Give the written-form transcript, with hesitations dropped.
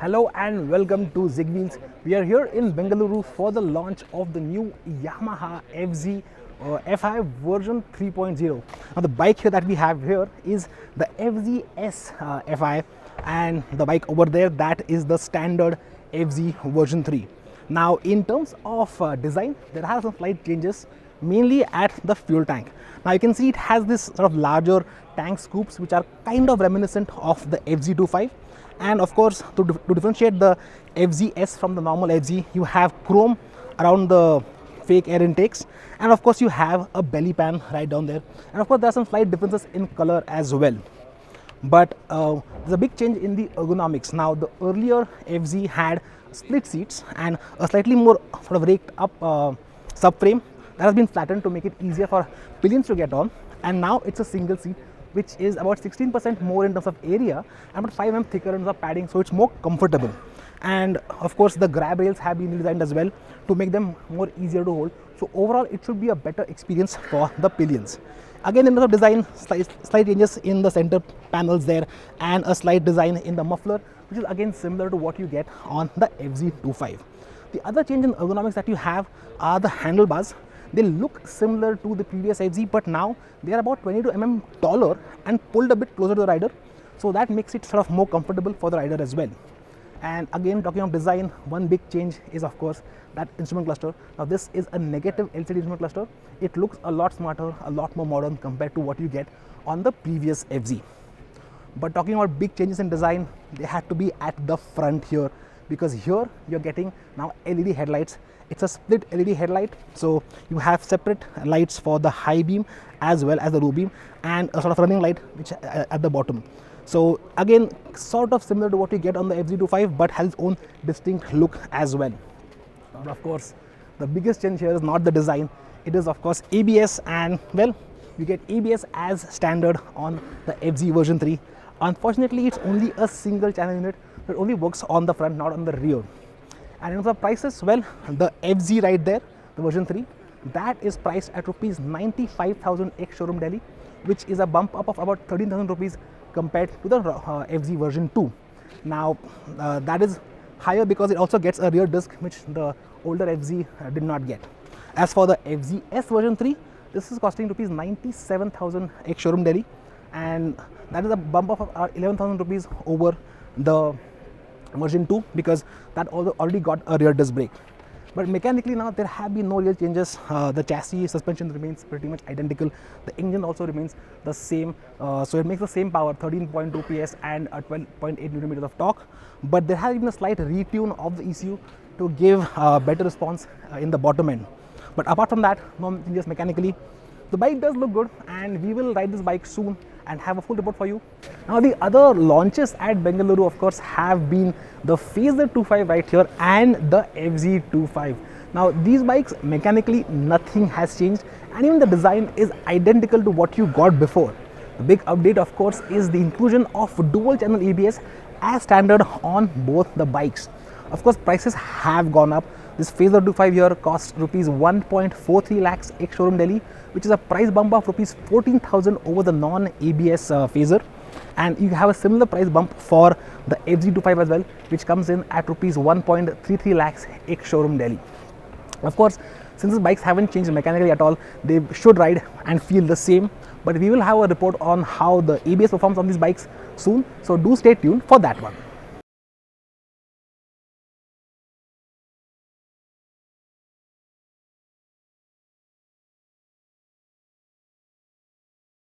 Hello and welcome to ZigWheels. We are here in Bengaluru for the launch of the new Yamaha FZ FI version 3.0. Now the bike here that we have here is the FZ-S FI, and the bike over there, that is the standard FZ version 3. Now in terms of design, there are some slight changes, mainly at the fuel tank. Now you can see it has this sort of larger tank scoops which are kind of reminiscent of the FZ25. And of course, to differentiate the FZ-S from the normal FZ, you have chrome around the fake air intakes, and of course you have a belly pan right down there, and of course there are some slight differences in color as well. But there's a big change in the ergonomics. Now the earlier FZ had split seats and a slightly more sort of raked up subframe that has been flattened to make it easier for pillions to get on, and now it's a single seat which is about 16% more in terms of area and about 5 mm thicker in terms of padding, so it's more comfortable. And of course the grab rails have been redesigned as well to make them more easier to hold, so overall it should be a better experience for the pillions. Again, in terms of design, slight changes in the center panels there, and a slight design in the muffler, which is again similar to what you get on the FZ25. The other change in ergonomics that you have are the handlebars. They look similar to the previous FZ, but now they are about 22 mm taller and pulled a bit closer to the rider, so that makes it sort of more comfortable for the rider as well. And again, talking of design, one big change is of course that instrument cluster. Now this is a negative LCD instrument cluster. It looks a lot smarter, a lot more modern compared to what you get on the previous FZ. But talking about big changes in design, they had to be at the front here, because here you're getting now LED headlights. It's a split LED headlight, so you have separate lights for the high beam as well as the low beam, and a sort of running light which at the bottom. So again, sort of similar to what you get on the FZ25, but has its own distinct look as well. But of course, the biggest change here is not the design. It is of course ABS, and well, you get ABS as standard on the FZ version 3. Unfortunately, it's only a single channel unit. It only works on the front, not on the rear. And in terms of prices, well, the FZ right there, the version 3, that is priced at rupees 95,000 ex-showroom Delhi, which is a bump up of about 13,000 rupees compared to the FZ version 2. Now that is higher because it also gets a rear disc, which the older FZ did not get. As for the FZ-S version 3, this is costing rupees 97,000 ex-showroom Delhi, and that is a bump of 11,000 rupees over the version 2, because that already got a rear disc brake. But mechanically now there have been no real changes. The chassis suspension remains pretty much identical. The engine also remains the same, so it makes the same power, 13.2 PS and 12.8 Nm of torque. But there has been a slight retune of the ECU to give better response in the bottom end. But apart from that, no changes mechanically. The bike does look good, and we will ride this bike soon and have a full report for you. Now the other launches at Bengaluru of course have been the Phaser 25 right here and the FZ25. Now these bikes, mechanically nothing has changed, and even the design is identical to what you got before. The big update of course is the inclusion of dual channel ABS as standard on both the bikes. Of course prices have gone up. This Phaser 25 here costs rupees 1.43 lakhs ex-showroom Delhi, which is a price bump of rupees 14,000 over the non-ABS Phaser, and you have a similar price bump for the FZ25 as well, which comes in at rupees 1.33 lakhs ex-showroom Delhi. Of course, since these bikes haven't changed mechanically at all, they should ride and feel the same, but we will have a report on how the ABS performs on these bikes soon, so do stay tuned for that one.